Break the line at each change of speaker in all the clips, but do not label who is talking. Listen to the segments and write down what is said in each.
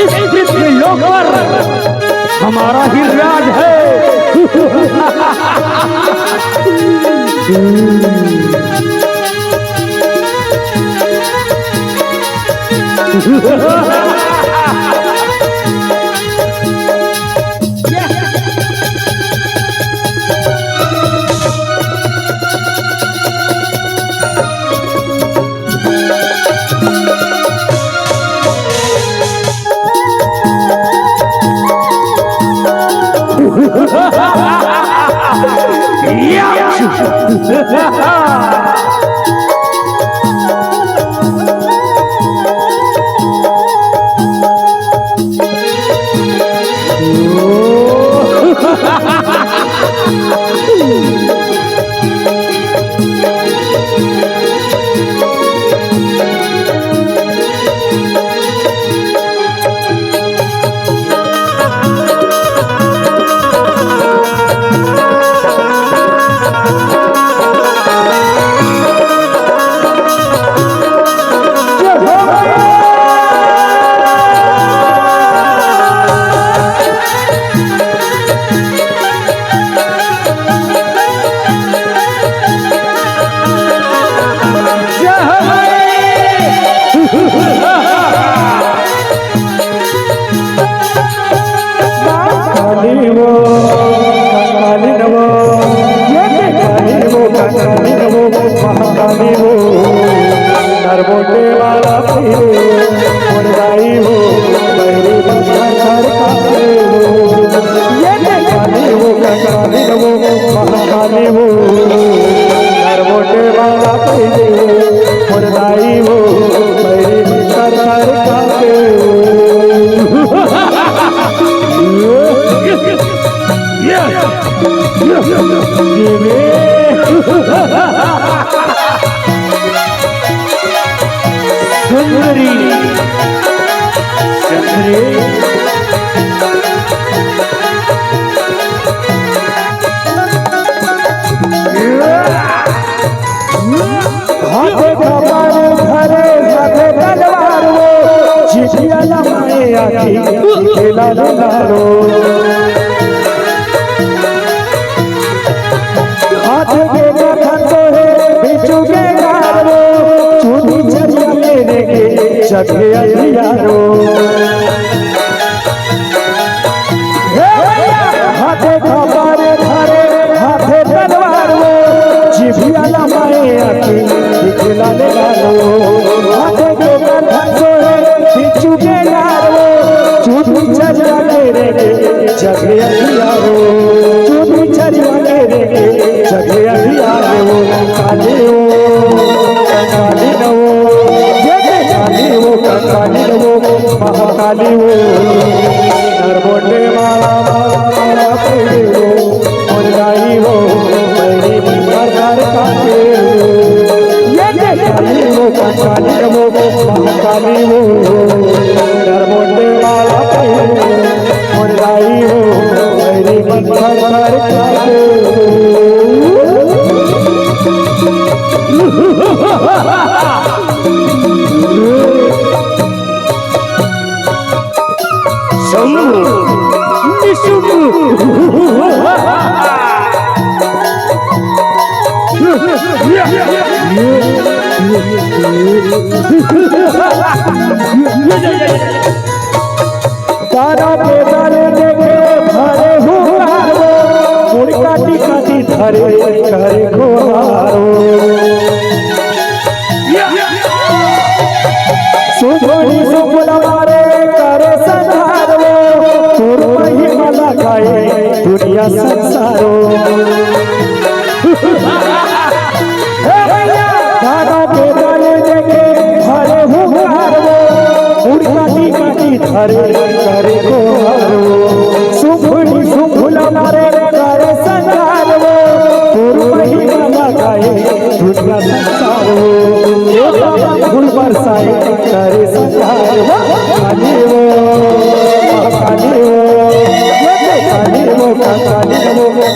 इस पृथ्वी लोक पर हमारा ही राज है।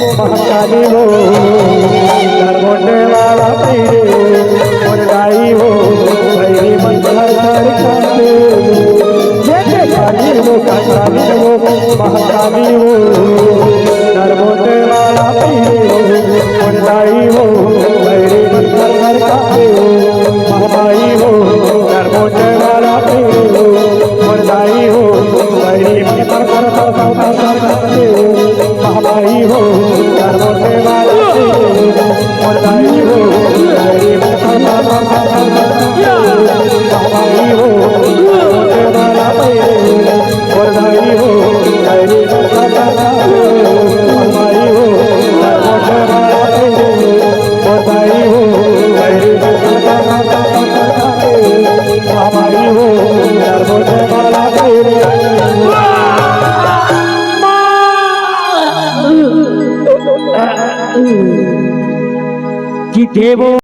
महाकाली हो वाला पीरे और गाई हो भैरी मन घर घर
कंकाली हो महाकाली हो नरमोटे वाला पीरे हो मुंडाई हो बैरी घर घर काले हो महामाई हो नरमोटे वाला पीरे हो मुंडाई हो बैरी घर घर काले हो महामाई हो नरमोटे वाला पीरे हो मुंडाई हो बैरी घर घर महामाई हो नरमोटे वाला पीरे हो मुंडाई हो बैरी घर घर महामाई हो नरमोटे वाला पीरे हो मुंडाई हो बैरी घर घर महामाई हो नरमोटे वाला पीरे कि देवो